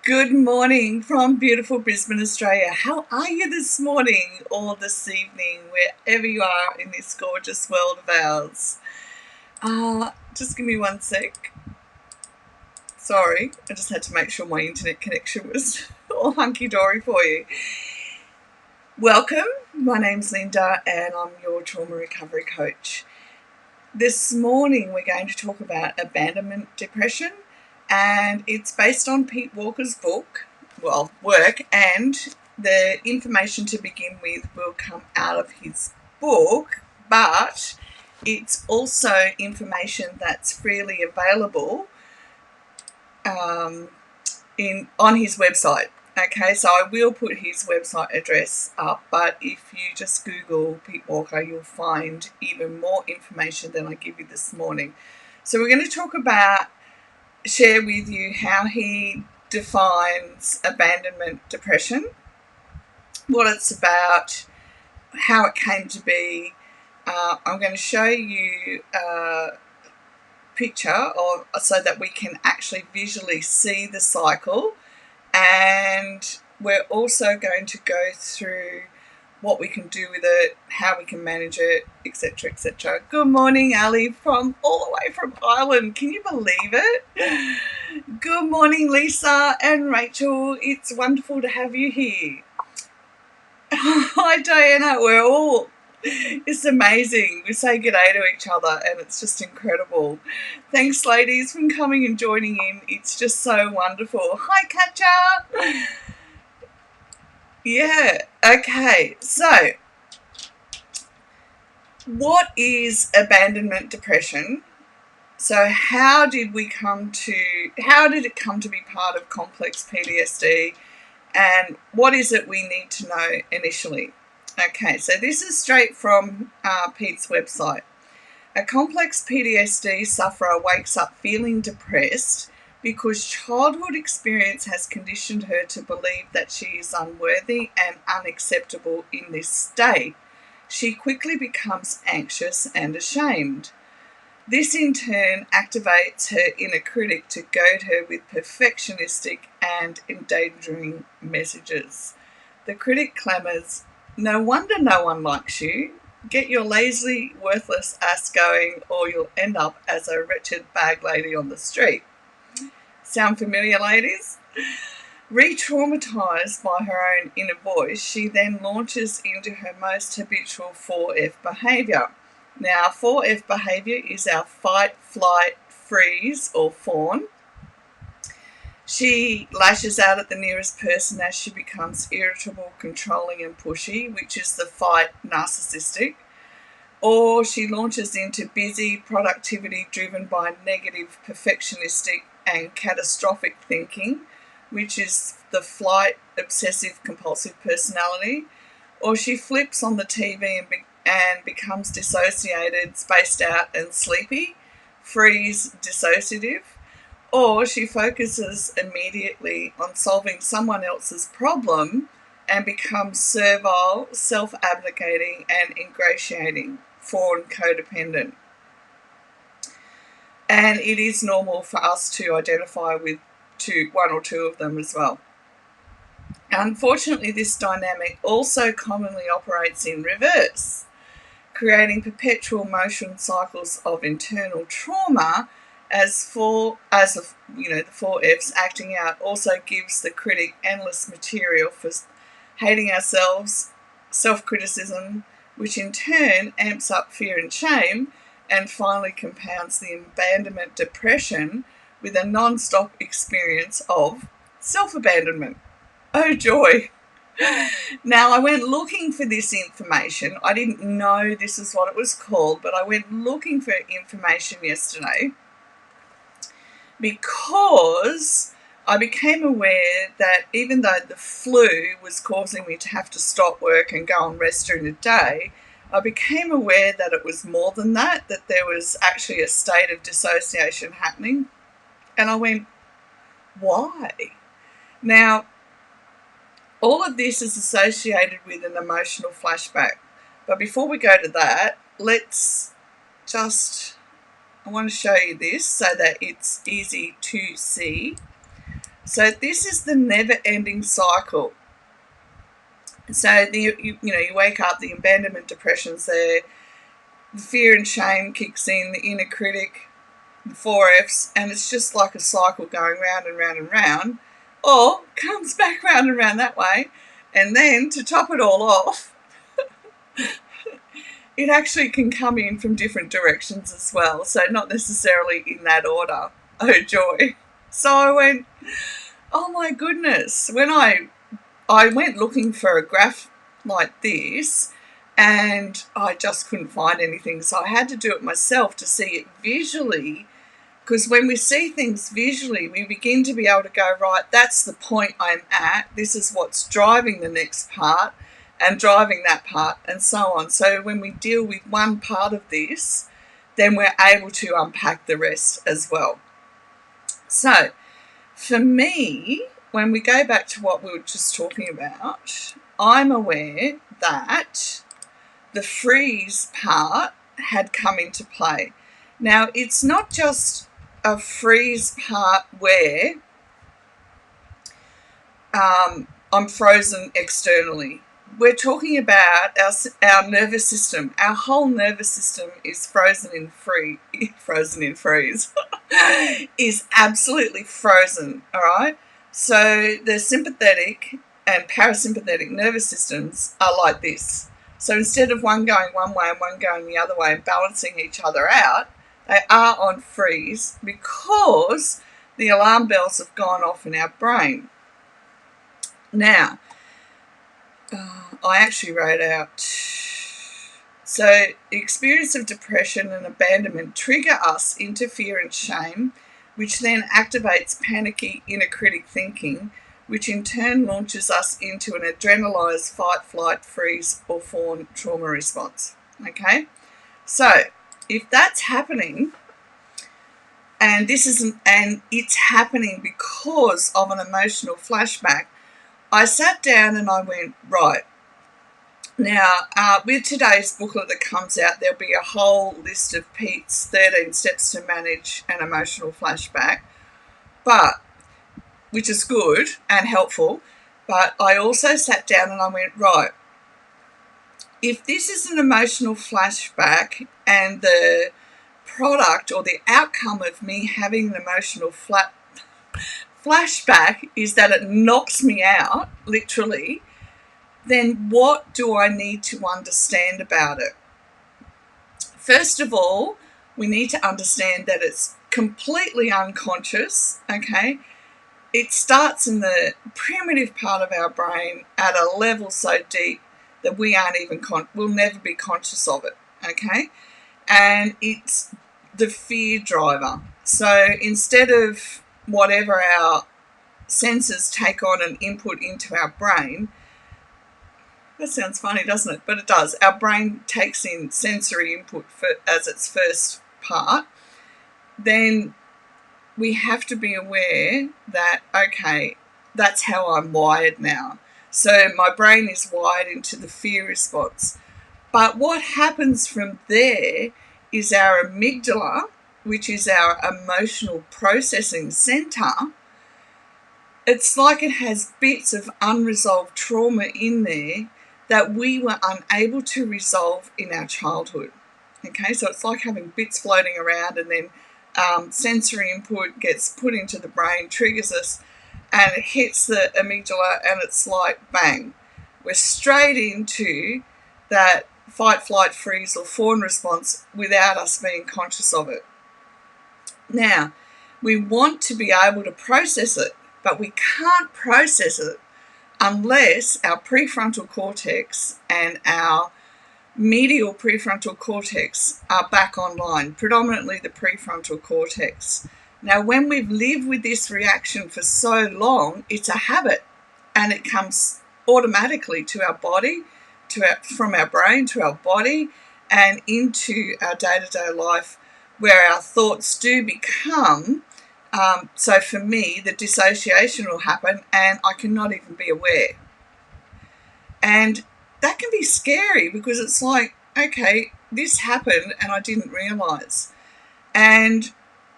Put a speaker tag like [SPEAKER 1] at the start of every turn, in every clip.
[SPEAKER 1] Good morning from beautiful Brisbane, Australia. How are you this morning or this evening, wherever you are in this gorgeous world of ours? Just give me one sec. Sorry, I just had to make sure my internet connection was all hunky-dory for you. Welcome, my name's Linda and I'm your trauma recovery coach. This morning we're going to talk about abandonment depression, and it's based on Pete Walker's work, and the information to begin with will come out of his book, but it's also information that's freely available on his website. Okay, so I will put his website address up, but if you just Google Pete Walker, you'll find even more information than I give you this morning. So we're going to share with you how he defines abandonment depression, what it's about, how it came to be. I'm going to show you a picture so that we can actually visually see the cycle, and we're also going to go through what we can do with it, how we can manage it, etc., etc. Good morning, Ali, from all the way from Ireland. Can you believe it? Good morning, Lisa and Rachel. It's wonderful to have you here. Hi, Diana. It's amazing. We say g'day to each other and it's just incredible. Thanks, ladies, for coming and joining in. It's just so wonderful. Hi, Katja. Yeah, okay. So, what is abandonment depression? So how did it come to be part of complex PTSD, and what is it we need to know initially? Okay, so this is straight from Pete's website. A complex PTSD sufferer wakes up feeling depressed because childhood experience has conditioned her to believe that she is unworthy and unacceptable in this state. She quickly becomes anxious and ashamed. This in turn activates her inner critic to goad her with perfectionistic and endangering messages. The critic clamours, "No wonder no one likes you. Get your lazy, worthless ass going or you'll end up as a wretched bag lady on the street." Sound familiar, ladies? Re-traumatised by her own inner voice, she then launches into her most habitual 4F behaviour. Now, 4F behaviour is our fight, flight, freeze or fawn. She lashes out at the nearest person as she becomes irritable, controlling and pushy, which is the fight narcissistic. Or she launches into busy productivity driven by negative, perfectionistic and catastrophic thinking, which is the flight obsessive compulsive personality. Or she flips on the TV and becomes dissociated, spaced out and sleepy, freeze dissociative. Or she focuses immediately on solving someone else's problem and becomes servile, self-abnegating and ingratiating, fawn codependent. And it is normal for us to identify with one or two of them as well. Unfortunately, this dynamic also commonly operates in reverse, creating perpetual motion cycles of internal trauma as the 4Fs acting out also gives the critic endless material for hating ourselves, self-criticism, which in turn amps up fear and shame and finally compounds the abandonment depression with a non-stop experience of self-abandonment. Oh joy! Now, I went looking for this information. I didn't know this is what it was called, but I went looking for information yesterday because I became aware that even though the flu was causing me to have to stop work and go and rest during the day, I became aware that it was more than that there was actually a state of dissociation happening. And I went, why? Now, all of this is associated with an emotional flashback. But before we go to that, I want to show you this so that it's easy to see. So this is the never-ending cycle. So you wake up, the abandonment depression's there, the fear and shame kicks in, the inner critic, the 4Fs, and it's just like a cycle going round and round and round, or comes back round and round that way. And then to top it all off, it actually can come in from different directions as well, so not necessarily in that order. Oh joy. So I went, oh my goodness, when I went looking for a graph like this, and I just couldn't find anything, so I had to do it myself to see it visually, because when we see things visually, we begin to be able to go, right, that's the point I'm at, this is what's driving the next part, and driving that part, and so on. So when we deal with one part of this, then we're able to unpack the rest as well. So for me, when we go back to what we were just talking about, I'm aware that the freeze part had come into play. Now, it's not just a freeze part where I'm frozen externally. We're talking about our nervous system. Our whole nervous system is frozen in freeze, is absolutely frozen, all right? So the sympathetic and parasympathetic nervous systems are like this. So instead of one going one way and one going the other way and balancing each other out, they are on freeze because the alarm bells have gone off in our brain. Now, I actually wrote out, so the experience of depression and abandonment trigger us into fear and shame, which then activates panicky inner critic thinking, which in turn launches us into an adrenalized fight, flight, freeze, or fawn trauma response. Okay? So, if that's happening, and it's happening because of an emotional flashback, I sat down and I went, right, now with today's booklet that comes out, there'll be a whole list of Pete's 13 steps to manage an emotional flashback, which is good and helpful, but I also sat down and I went, right, if this is an emotional flashback and the product or the outcome of me having an emotional flashback is that it knocks me out, literally, then what do I need to understand about it? First of all, we need to understand that it's completely unconscious, okay? It starts in the primitive part of our brain at a level so deep that we'll never be conscious of it, okay? And it's the fear driver. So instead of whatever our senses take on and input into our brain, that sounds funny, doesn't it? But it does. Our brain takes in sensory input as its first part. Then we have to be aware that, okay, that's how I'm wired now. So my brain is wired into the fear response. But what happens from there is our amygdala, which is our emotional processing center, it's like it has bits of unresolved trauma in there that we were unable to resolve in our childhood. Okay, so it's like having bits floating around, and then sensory input gets put into the brain, triggers us, and it hits the amygdala, and it's like bang. We're straight into that fight, flight, freeze, or fawn response without us being conscious of it. Now, we want to be able to process it, but we can't process it unless our prefrontal cortex and our medial prefrontal cortex are back online, predominantly the prefrontal cortex. Now, when we've lived with this reaction for so long, it's a habit, and it comes automatically to our body, from our brain to our body, and into our day-to-day life, where our thoughts do become, so for me, the dissociation will happen and I cannot even be aware. And that can be scary because it's like, okay, this happened and I didn't realise. And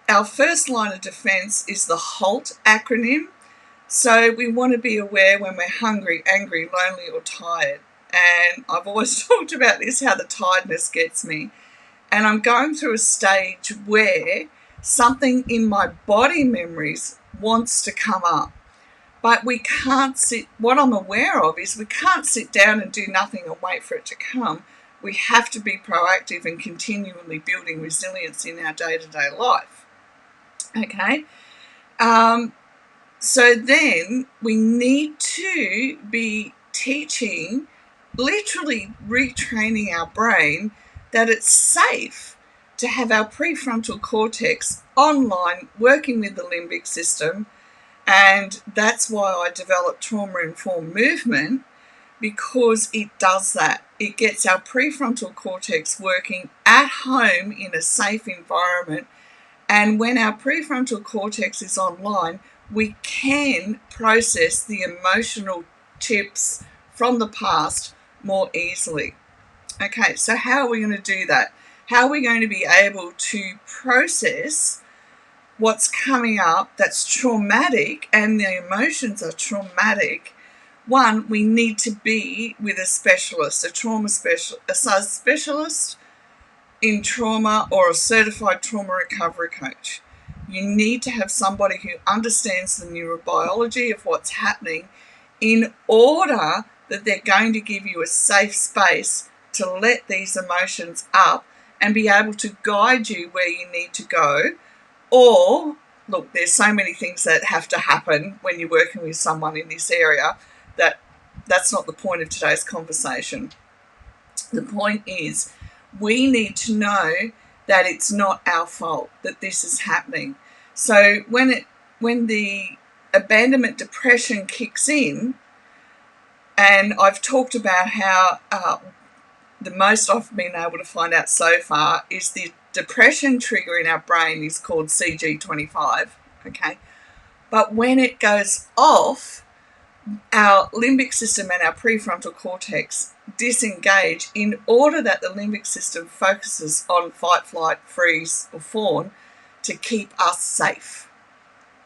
[SPEAKER 1] our first line of defence is the HALT acronym. So we want to be aware when we're hungry, angry, lonely, or tired. And I've always talked about this, how the tiredness gets me. And I'm going through a stage where something in my body memories wants to come up. But we can't sit, what I'm aware of is we can't sit down and do nothing and wait for it to come. We have to be proactive and continually building resilience in our day-to-day life. Okay? So then we need to be teaching, literally retraining our brain that it's safe to have our prefrontal cortex online working with the limbic system. And that's why I developed trauma-informed movement, because it does that. It gets our prefrontal cortex working at home in a safe environment. And when our prefrontal cortex is online, we can process the emotional chips from the past more easily. Okay, so how are we going to do that? How are we going to be able to process what's coming up that's traumatic, and the emotions are traumatic? One, we need to be with a specialist, a trauma specialist, a specialist in trauma, or a certified trauma recovery coach. You need to have somebody who understands the neurobiology of what's happening in order that they're going to give you a safe space to let these emotions up and be able to guide you where you need to go. Or, look, there's so many things that have to happen when you're working with someone in this area that that's not the point of today's conversation. The point is, we need to know that it's not our fault that this is happening. So when the abandonment depression kicks in, and I've talked about how the most I've been able to find out so far is the depression trigger in our brain is called CG25, okay? But when it goes off, our limbic system and our prefrontal cortex disengage in order that the limbic system focuses on fight, flight, freeze, or fawn to keep us safe.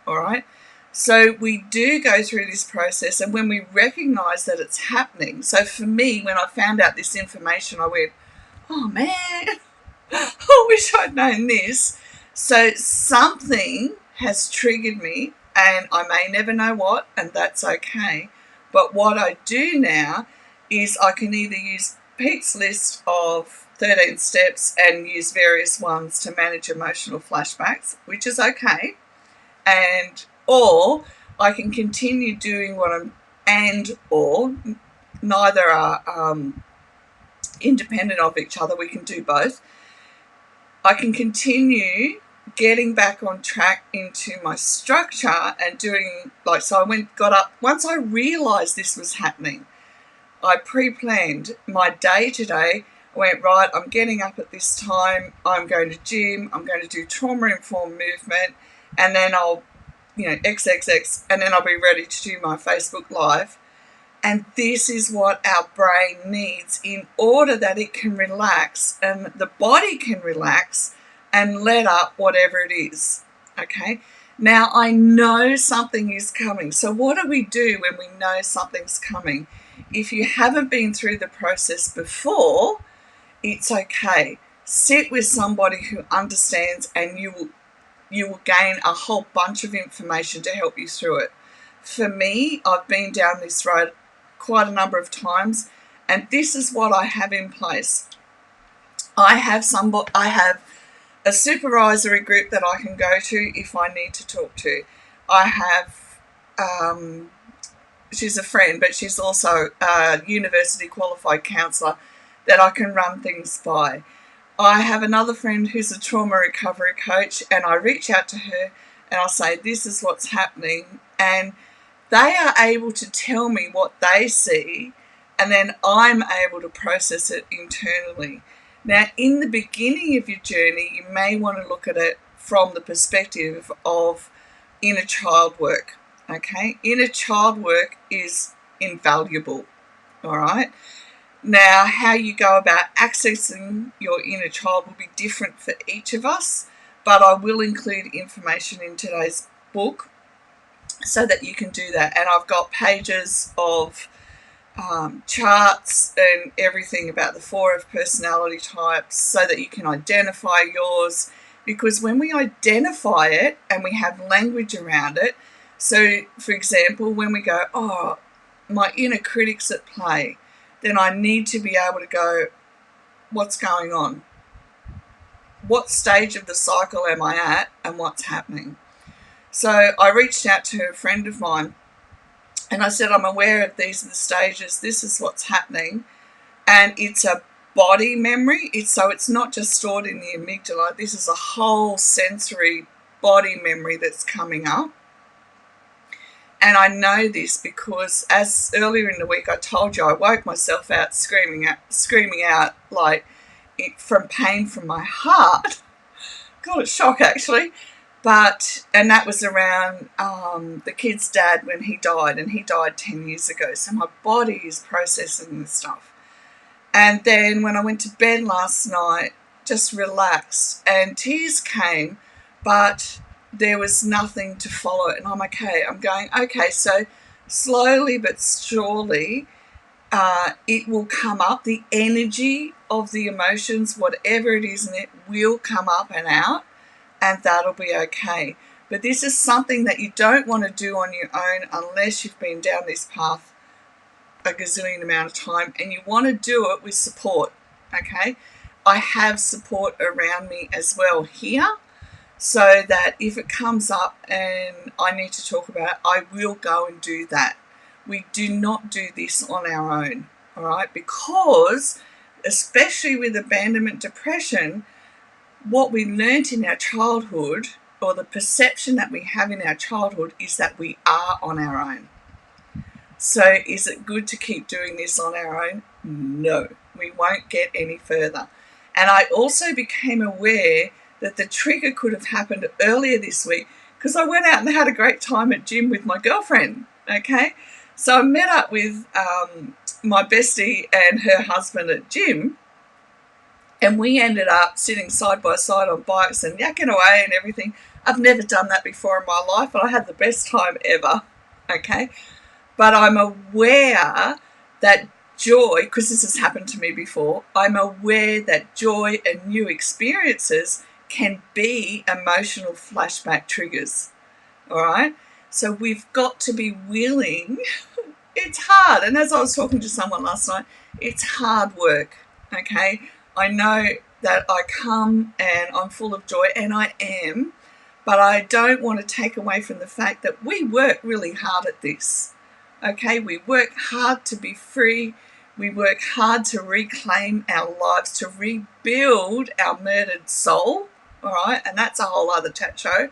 [SPEAKER 1] All right? So we do go through this process, and when we recognize that it's happening, so for me, when I found out this information, I went, oh man, I wish I'd known this. So something has triggered me, and I may never know what, and that's okay. But what I do now is I can either use Pete's list of 13 steps and use various ones to manage emotional flashbacks, which is okay. Or I can continue doing what I'm, or neither are independent of each other. We can do both. I can continue getting back on track into my structure and doing, so I got up, once I realised this was happening, I pre-planned my day today. I went, right, I'm getting up at this time, I'm going to gym, I'm going to do trauma-informed movement, and then I'll, XXX, and then I'll be ready to do my Facebook Live. And this is what our brain needs in order that it can relax and the body can relax and let up whatever it is, okay? Now, I know something is coming. So what do we do when we know something's coming? If you haven't been through the process before, it's okay. Sit with somebody who understands, and you will gain a whole bunch of information to help you through it. For me, I've been down this road quite a number of times, and this is what I have in place. I have a supervisory group that I can go to if I need to talk to. I have, she's a friend, but she's also a university qualified counsellor that I can run things by. I have another friend who's a trauma recovery coach, and I reach out to her and I'll say, this is what's happening, and they are able to tell me what they see, and then I'm able to process it internally. Now, in the beginning of your journey, you may want to look at it from the perspective of inner child work, okay? Inner child work is invaluable, all right? Now, how you go about accessing your inner child will be different for each of us, but I will include information in today's book so that you can do that. And I've got pages of charts and everything about the 4 of personality types so that you can identify yours, because when we identify it and we have language around it, so for example, when we go, oh, my inner critic's at play, then I need to be able to go, what's going on? What stage of the cycle am I at and what's happening? So I reached out to a friend of mine and I said, I'm aware of these are the stages, this is what's happening. And it's a body memory. So it's not just stored in the amygdala. This is a whole sensory body memory that's coming up. And I know this because, as earlier in the week I told you, I woke myself out screaming out like from pain from my heart. Got a shock actually. And that was around the kid's dad when he died, and he died 10 years ago. So my body is processing this stuff. And then when I went to bed last night, just relaxed, and tears came, but there was nothing to follow it. And I'm okay. I'm going, okay, so slowly but surely it will come up. The energy of the emotions, whatever it is in it, will come up and out, and that'll be okay. But this is something that you don't want to do on your own unless you've been down this path a gazillion amount of time, and you want to do it with support, okay? I have support around me as well here, so that if it comes up and I need to talk about it, I will go and do that. We do not do this on our own, all right? Because, especially with abandonment depression, what we learnt in our childhood, or the perception that we have in our childhood, is that we are on our own. So is it good to keep doing this on our own? No, we won't get any further. And I also became aware that the trigger could have happened earlier this week because I went out and had a great time at gym with my girlfriend, okay? So I met up with my bestie and her husband at gym, and we ended up sitting side by side on bikes and yakking away and everything. I've never done that before in my life, and I had the best time ever, okay? But I'm aware that joy, because this has happened to me before, I'm aware that joy and new experiences can be emotional flashback triggers, all right? So we've got to be willing. It's hard, and as I was talking to someone last night, it's hard work, okay? I know that I come and I'm full of joy, and I am, but I don't want to take away from the fact that we work really hard at this. Okay, we work hard to be free. We work hard to reclaim our lives, to rebuild our murdered soul, all right? And that's a whole other chat show.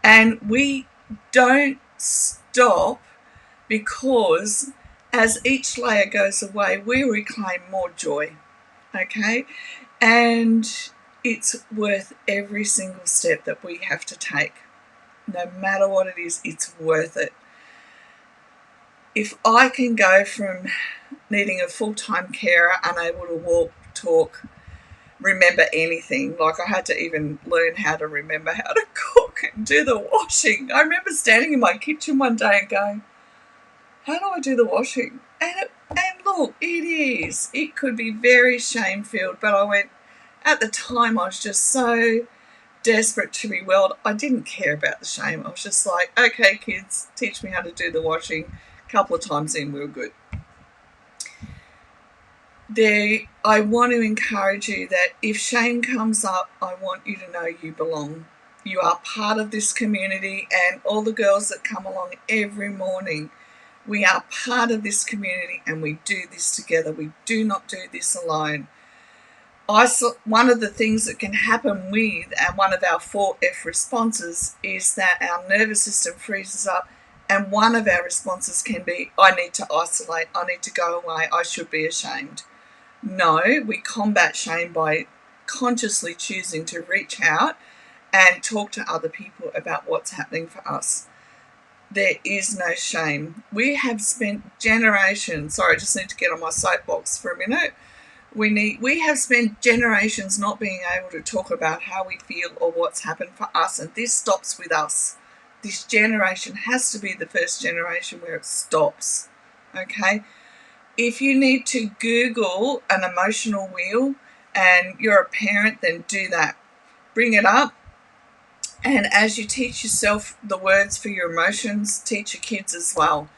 [SPEAKER 1] And we don't stop, because as each layer goes away, we reclaim more joy, okay? And it's worth every single step that we have to take. No matter what it is, it's worth it. If I can go from needing a full-time carer, unable to walk, talk, remember anything, like I had to even learn how to remember how to cook and do the washing. I remember standing in my kitchen one day and going, how do I do the washing? And look, it could be very shame-filled, but I went, at the time I was just so desperate to be well, I didn't care about the shame. I was just like, okay, kids, teach me how to do the washing. Couple of times in, we were good. I want to encourage you that if shame comes up, I want you to know you belong. You are part of this community, and all the girls that come along every morning, we are part of this community, and we do this together. We do not do this alone. One of the things that can happen with one of our 4F responses is that our nervous system freezes up. And one of our responses can be, I need to isolate, I need to go away, I should be ashamed. No, we combat shame by consciously choosing to reach out and talk to other people about what's happening for us. There is no shame. We have spent generations, sorry, I just need to get on my soapbox for a minute. We have spent generations not being able to talk about how we feel or what's happened for us, and this stops with us. this generation has to be the first generation where it stops, okay? If you need to Google an emotional wheel and you're a parent, then do that. Bring it up. And as you teach yourself the words for your emotions, teach your kids as well.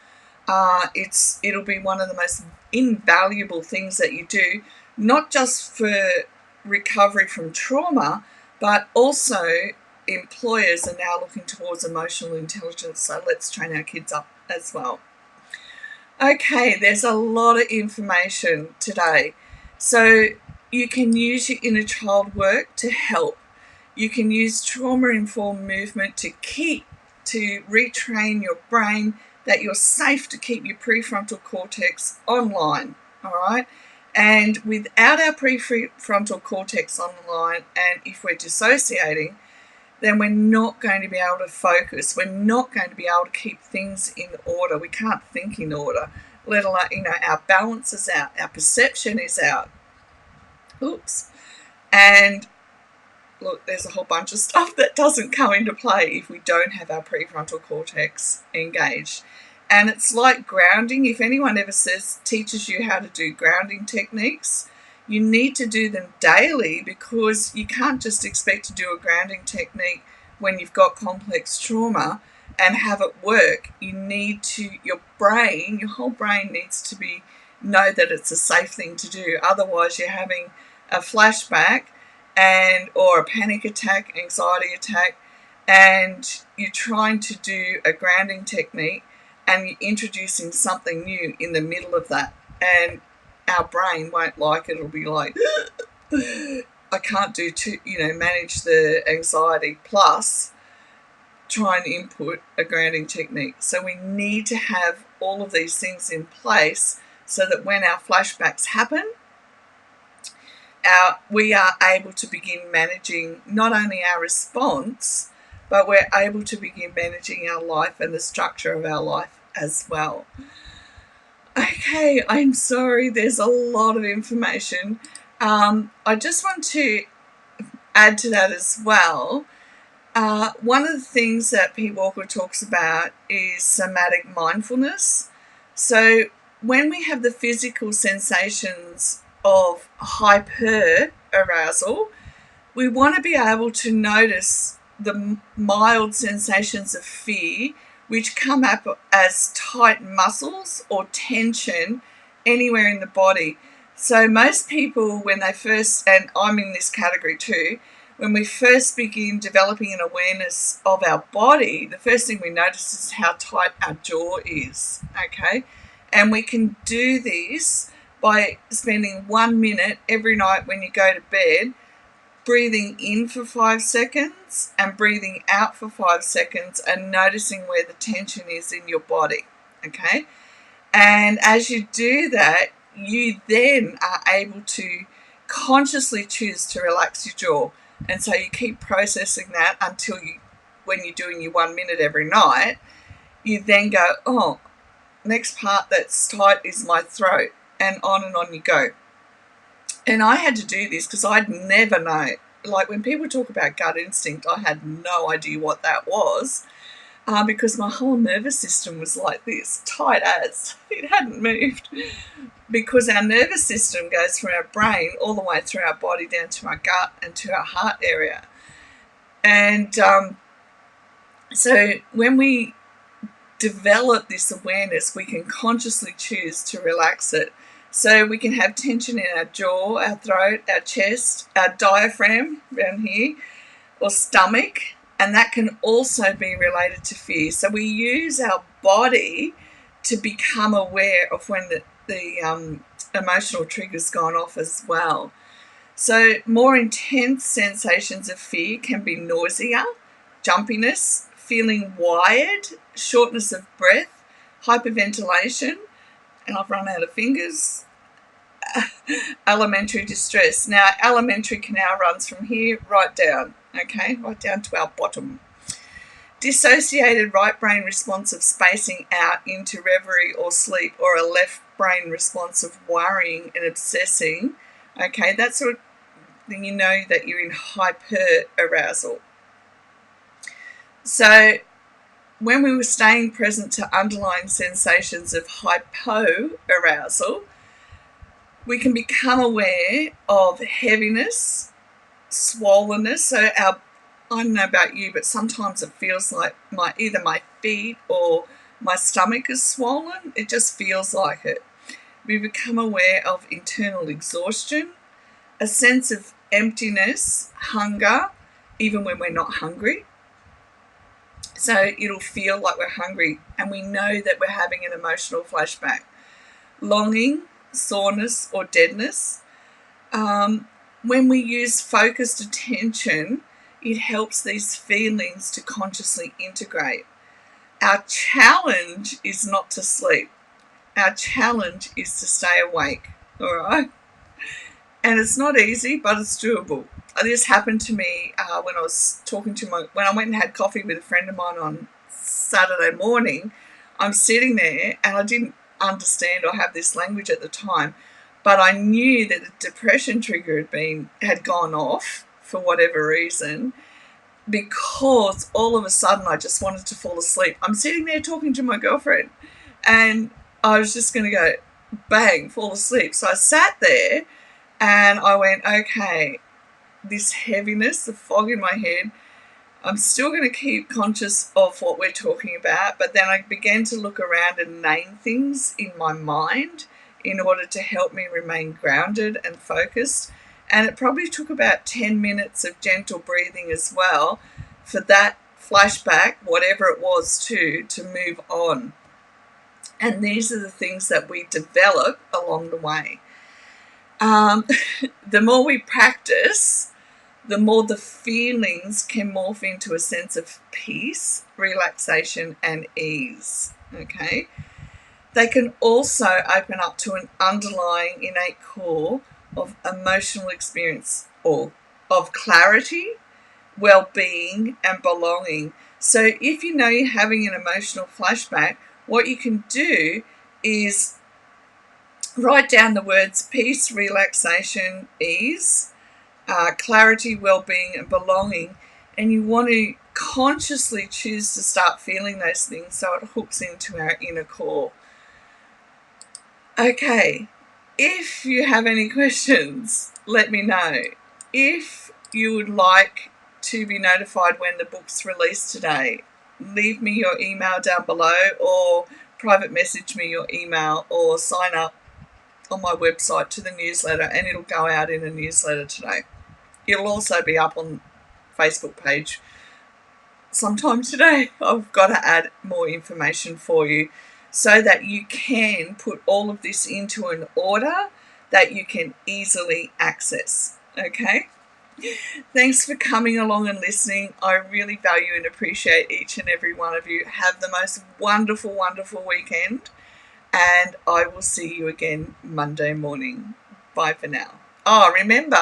[SPEAKER 1] It'll be one of the most invaluable things that you do, not just for recovery from trauma, but also employers are now looking towards emotional intelligence, so let's train our kids up as well. Okay, there's a lot of information today. So you can use your inner child work to help. You can use trauma-informed movement to retrain your brain, that you're safe to keep your prefrontal cortex online, all right? And without our prefrontal cortex online, and if we're dissociating, then we're not going to be able to focus. We're not going to be able to keep things in order. We can't think in order, let alone, our balance is out, our perception is out. Oops. And look, there's a whole bunch of stuff that doesn't come into play if we don't have our prefrontal cortex engaged. And it's like grounding. If anyone ever teaches you how to do grounding techniques, you need to do them daily, because you can't just expect to do a grounding technique when you've got complex trauma and have it work. You need to, your whole brain needs to know that it's a safe thing to do. Otherwise you're having a flashback or a panic attack, anxiety attack, and you're trying to do a grounding technique and you're introducing something new in the middle of that, and our brain won't like it. It'll be like, I can't manage the anxiety plus try and input a grounding technique. So we need to have all of these things in place so that when our flashbacks happen, we are able to begin managing not only our response, but we're able to begin managing our life and the structure of our life as well. Okay, I'm sorry, there's a lot of information. I just want to add to that as well. One of the things that Pete Walker talks about is somatic mindfulness. So when we have the physical sensations of hyper arousal, we want to be able to notice the mild sensations of fear, which come up as tight muscles or tension anywhere in the body. So most people, when they first, and I'm in this category too, when we first begin developing an awareness of our body, the first thing we notice is how tight our jaw is, okay? And we can do this by spending 1 minute every night when you go to bed, breathing in for 5 seconds and breathing out for 5 seconds, and noticing where the tension is in your body, okay? And as you do that, you then are able to consciously choose to relax your jaw. And so you keep processing that until when you're doing your 1 minute every night, you then go, oh, next part that's tight is my throat, and on you go. And I had to do this because I'd never know. Like when people talk about gut instinct, I had no idea what that was, because my whole nervous system was like this, tight as. It hadn't moved. Because our nervous system goes from our brain all the way through our body down to our gut and to our heart area. And so when we develop this awareness, we can consciously choose to relax it. So we can have tension in our jaw, our throat, our chest, our diaphragm around here, or stomach, and that can also be related to fear. So we use our body to become aware of when the emotional trigger's gone off as well. So more intense sensations of fear can be nausea, jumpiness, feeling wired, shortness of breath, hyperventilation, and I've run out of fingers, elementary distress. Now, elementary canal runs from here right down, okay, right down to our bottom. Dissociated right brain response of spacing out into reverie or sleep, or a left brain response of worrying and obsessing, okay, that's sort of then you know that you're in hyper arousal. So when we were staying present to underlying sensations of hypoarousal, we can become aware of heaviness, swollenness. So I don't know about you, but sometimes it feels like either my feet or my stomach is swollen. It just feels like it. We become aware of internal exhaustion, a sense of emptiness, hunger, even when we're not hungry. So it'll feel like we're hungry and we know that we're having an emotional flashback. Longing, soreness or deadness. When we use focused attention, it helps these feelings to consciously integrate. Our challenge is not to sleep. Our challenge is to stay awake, all right? And it's not easy, but it's doable. This happened to me when I was when I went and had coffee with a friend of mine on Saturday morning. I'm sitting there and I didn't understand or have this language at the time, but I knew that the depression trigger had gone off for whatever reason, because all of a sudden I just wanted to fall asleep. I'm sitting there talking to my girlfriend and I was just going to go bang, fall asleep. So I sat there and I went, okay, this heaviness, the fog in my head, I'm still going to keep conscious of what we're talking about, but then I began to look around and name things in my mind in order to help me remain grounded and focused. And it probably took about 10 minutes of gentle breathing as well for that flashback, whatever it was, to move on. And these are the things that we develop along the way. The more we practice, the more the feelings can morph into a sense of peace, relaxation, and ease. Okay? They can also open up to an underlying innate core of emotional experience or of clarity, well-being, and belonging. So if you know you're having an emotional flashback, what you can do is write down the words peace, relaxation, ease, clarity, well-being, and belonging, and you want to consciously choose to start feeling those things so it hooks into our inner core. Okay, if you have any questions, let me know. If you would like to be notified when the book's released today, leave me your email down below or private message me your email or sign up on my website to the newsletter and it'll go out in a newsletter today. It'll also be up on Facebook page sometime today. I've got to add more information for you so that you can put all of this into an order that you can easily access. Okay? Thanks for coming along and listening. I really value and appreciate each and every one of you. Have the most wonderful, wonderful weekend, and I will see you again Monday morning. Bye for now. Oh, remember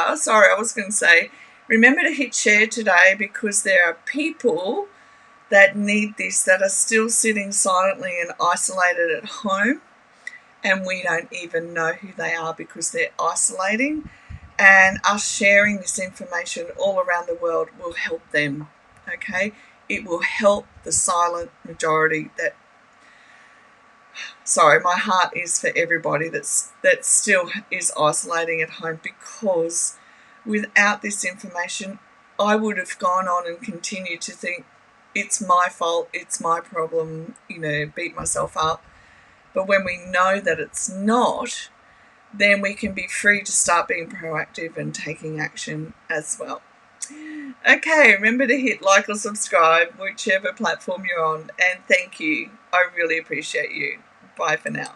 [SPEAKER 1] to hit share today, because there are people that need this that are still sitting silently and isolated at home, and we don't even know who they are because they're isolating. And us sharing this information all around the world will help them, okay? It will help the silent majority my heart is for everybody that still is isolating at home, because without this information, I would have gone on and continued to think it's my fault, it's my problem, beat myself up. But when we know that it's not, then we can be free to start being proactive and taking action as well. Okay, remember to hit like or subscribe, whichever platform you're on, and thank you. I really appreciate you. Bye for now.